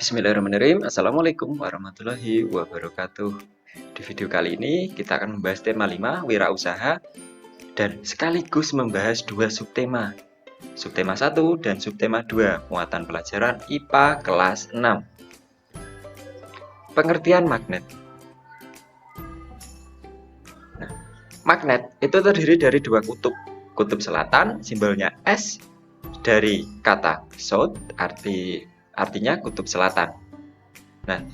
Bismillahirrahmanirrahim. Assalamualaikum warahmatullahi wabarakatuh. Di video kali ini kita akan membahas tema 5 wirausaha dan sekaligus membahas dua subtema. Subtema 1 dan subtema 2 muatan pelajaran IPA kelas 6. Pengertian magnet. Nah, magnet itu terdiri dari dua kutub. Kutub selatan simbolnya S dari kata south artinya kutub selatan. Nah,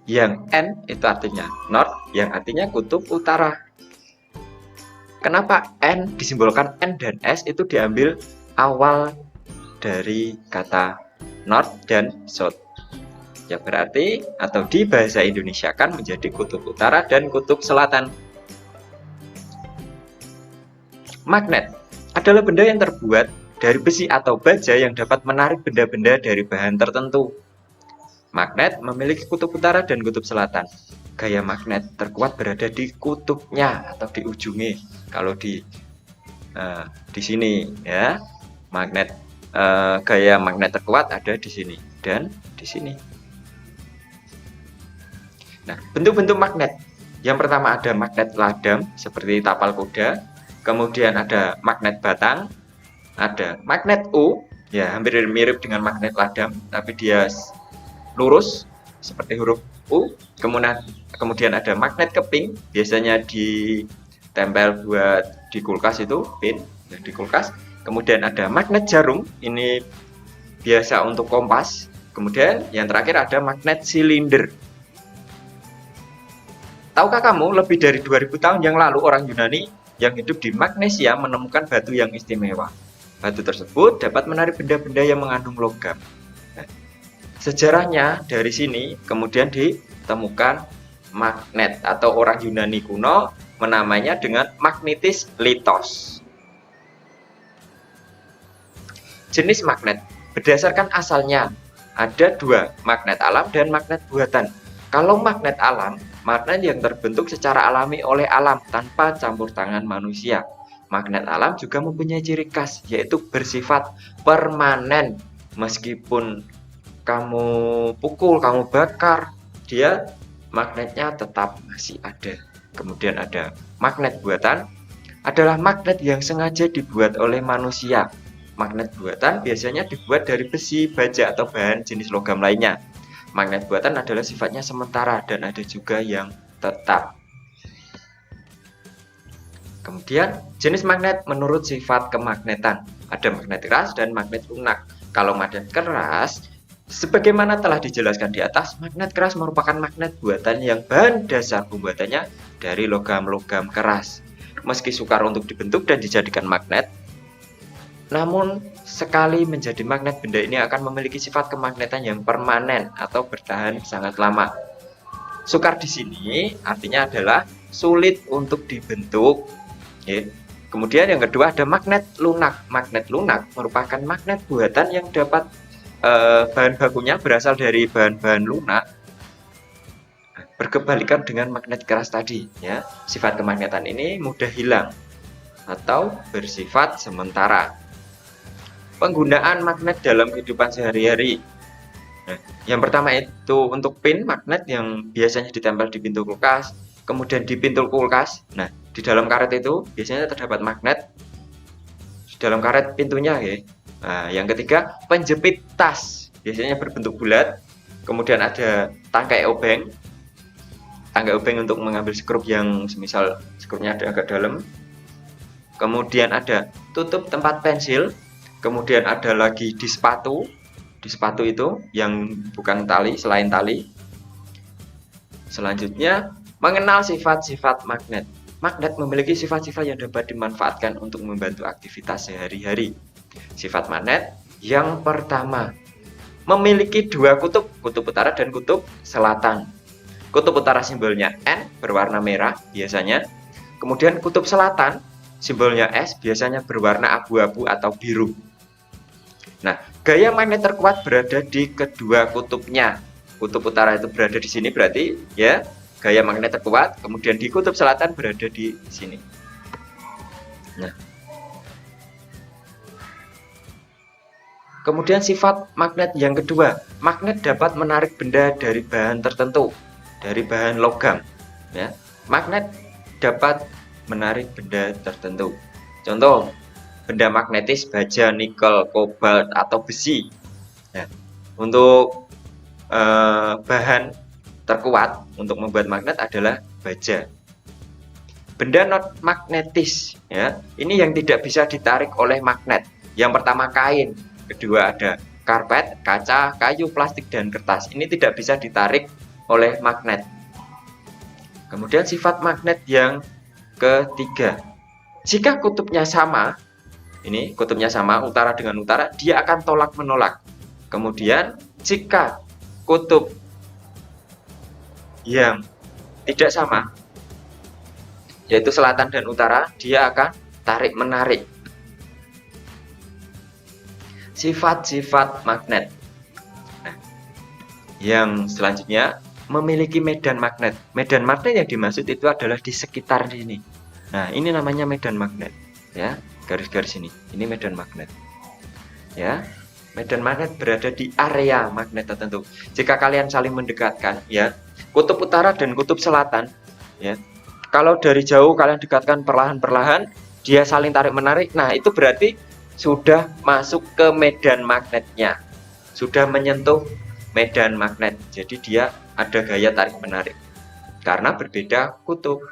yang N itu artinya north, yang artinya kutub utara. Kenapa N disimbolkan N dan S itu diambil awal dari kata north dan south? Ya berarti atau di bahasa Indonesia kan menjadi kutub utara dan kutub selatan. Magnet adalah benda yang terbuat dari besi atau baja yang dapat menarik benda-benda dari bahan tertentu. Magnet memiliki kutub utara dan kutub selatan. Gaya magnet terkuat berada di kutubnya atau di ujungnya. Kalau di sini ya, magnet gaya magnet terkuat ada di sini dan di sini. Nah, bentuk-bentuk magnet. Yang pertama ada magnet ladam seperti tapal kuda. Kemudian ada magnet batang, ada magnet U, ya hampir mirip dengan magnet ladam, tapi dia lurus seperti huruf U. Kemudian ada magnet keping, biasanya ditempel buat di kulkas itu, pin di kulkas. Kemudian ada magnet jarum, ini biasa untuk kompas. Kemudian yang terakhir ada magnet silinder. Tahukah kamu, lebih dari 2000 tahun yang lalu orang Yunani yang hidup di Magnesia menemukan batu yang istimewa. Batu tersebut dapat menarik benda-benda yang mengandung logam. Nah, sejarahnya dari sini kemudian ditemukan magnet atau orang Yunani kuno menamainya dengan magnetis litos. Jenis magnet berdasarkan asalnya ada dua, magnet alam dan magnet buatan. Kalau magnet alam, magnet yang terbentuk secara alami oleh alam tanpa campur tangan manusia. Magnet alam juga mempunyai ciri khas, yaitu bersifat permanen. Meskipun kamu pukul, kamu bakar, dia magnetnya tetap masih ada. Kemudian ada magnet buatan, adalah magnet yang sengaja dibuat oleh manusia. Magnet buatan biasanya dibuat dari besi, baja, atau bahan jenis logam lainnya. Magnet buatan adalah sifatnya sementara dan ada juga yang tetap. Kemudian jenis magnet menurut sifat kemagnetan. Ada magnet keras dan magnet lunak. Kalau magnet keras, sebagaimana telah dijelaskan di atas, magnet keras merupakan magnet buatan yang bahan dasar pembuatannya dari logam-logam keras. Meski sukar untuk dibentuk dan dijadikan magnet, namun sekali menjadi magnet, benda ini akan memiliki sifat kemagnetan yang permanen atau bertahan sangat lama. Sukar di sini artinya adalah sulit untuk dibentuk. Kemudian yang kedua ada magnet lunak. Magnet lunak merupakan magnet buatan yang dapat bahan bakunya berasal dari bahan-bahan lunak. Berkebalikan dengan magnet keras tadi, ya. Sifat kemagnetan ini mudah hilang atau bersifat sementara. Penggunaan magnet dalam kehidupan sehari-hari. Nah, yang pertama itu untuk pin magnet yang biasanya ditempel di pintu kulkas, kemudian di pintu kulkas. Nah, di dalam karet itu biasanya terdapat magnet di dalam karet pintunya, ya. Nah, yang ketiga penjepit tas, biasanya berbentuk bulat. Kemudian ada tangkai obeng. Tangkai obeng untuk mengambil skrup yang semisal skrupnya ada agak dalam. Kemudian ada tutup tempat pensil. Kemudian ada lagi di sepatu. Di sepatu itu yang bukan tali, selain tali. Selanjutnya, mengenal sifat-sifat magnet. Magnet memiliki sifat-sifat yang dapat dimanfaatkan untuk membantu aktivitas sehari-hari. Sifat magnet yang pertama, memiliki dua kutub, kutub utara dan kutub selatan. Kutub utara simbolnya N berwarna merah biasanya. Kemudian kutub selatan simbolnya S biasanya berwarna abu-abu atau biru. Nah, gaya magnet terkuat berada di kedua kutubnya. Kutub utara itu berada di sini berarti ya gaya magnet terkuat. Kemudian di kutub selatan berada di sini. Nah, Kemudian sifat magnet yang kedua, magnet dapat menarik benda dari bahan tertentu, dari bahan logam. Ya, magnet dapat menarik benda tertentu. Contoh, benda magnetis baja, nikel, kobalt, atau besi. Ya, untuk bahan terkuat untuk membuat magnet adalah baja. Benda non magnetis, ya, ini yang tidak bisa ditarik oleh magnet. Yang pertama kain, kedua ada karpet, kaca, kayu, plastik, dan kertas. Ini tidak bisa ditarik oleh magnet. Kemudian sifat magnet yang ketiga, jika kutubnya sama, ini kutubnya sama, utara dengan utara, dia akan tolak menolak. Kemudian jika kutub yang tidak sama, yaitu selatan dan utara, dia akan tarik menarik. Sifat-sifat magnet. Nah, yang selanjutnya memiliki medan magnet. Medan magnet yang dimaksud itu adalah di sekitar sini. Nah, ini namanya medan magnet, ya. Garis-garis ini medan magnet. Ya. Medan magnet berada di area magnet tertentu. Jika kalian saling mendekatkan, ya, kutub utara dan kutub selatan, ya. Kalau dari jauh kalian dekatkan perlahan-perlahan, dia saling tarik-menarik. Nah, itu berarti sudah masuk ke medan magnetnya, sudah menyentuh medan magnet. Jadi dia ada gaya tarik-menarik karena berbeda kutub.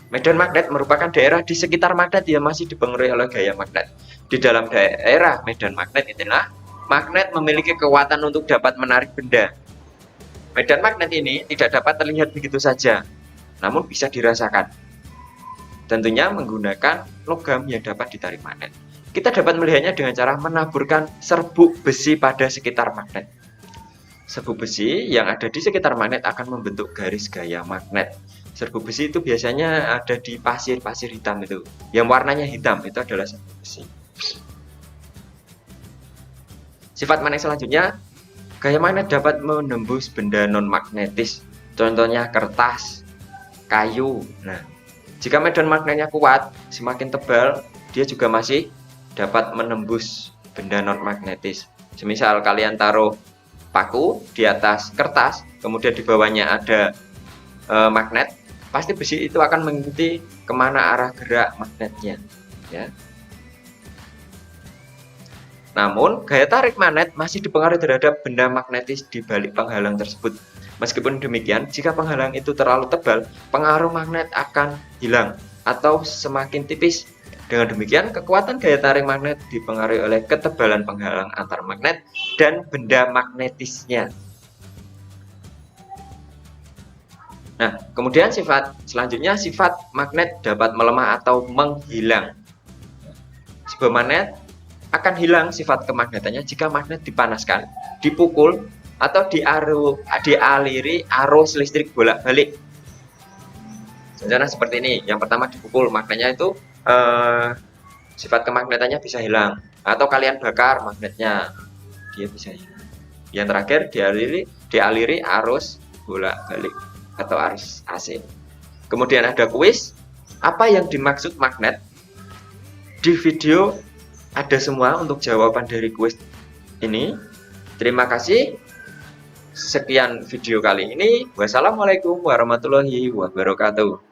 Medan magnet merupakan daerah di sekitar magnet yang masih dipengaruhi oleh gaya magnet. Di dalam daerah medan magnet itulah magnet memiliki kekuatan untuk dapat menarik benda. Medan magnet ini tidak dapat terlihat begitu saja, namun bisa dirasakan. Tentunya menggunakan logam yang dapat ditarik magnet. Kita dapat melihatnya dengan cara menaburkan serbuk besi pada sekitar magnet. Serbuk besi yang ada di sekitar magnet akan membentuk garis gaya magnet. Serbuk besi itu biasanya ada di pasir-pasir hitam itu. Yang warnanya hitam itu adalah serbuk besi. Sifat magnet selanjutnya, gaya magnet dapat menembus benda non-magnetis. Contohnya kertas, kayu. Nah, jika medan magnetnya kuat, semakin tebal, dia juga masih dapat menembus benda non-magnetis. Semisal kalian taruh paku di atas kertas, kemudian di bawahnya ada magnet, pasti besi itu akan mengikuti kemana arah gerak magnetnya. Ya. Namun, gaya tarik magnet masih dipengaruhi terhadap benda magnetis di balik penghalang tersebut. Meskipun demikian, jika penghalang itu terlalu tebal, pengaruh magnet akan hilang atau semakin tipis. Dengan demikian, kekuatan gaya tarik magnet dipengaruhi oleh ketebalan penghalang antar magnet dan benda magnetisnya. Nah, kemudian sifat selanjutnya, sifat magnet dapat melemah atau menghilang. Sebuah magnet akan hilang sifat kemagnetannya jika magnet dipanaskan, dipukul, atau dialiri arus listrik bolak-balik. Contohnya seperti ini. Yang pertama dipukul, magnetnya itu sifat kemagnetannya bisa hilang. Atau kalian bakar magnetnya, dia bisa hilang. Yang terakhir dialiri arus bolak-balik atau arus AC. Kemudian ada kuis, apa yang dimaksud magnet? Di video ada semua untuk jawaban dari kuis ini. Terima kasih. Sekian video kali ini. Wassalamualaikum warahmatullahi wabarakatuh.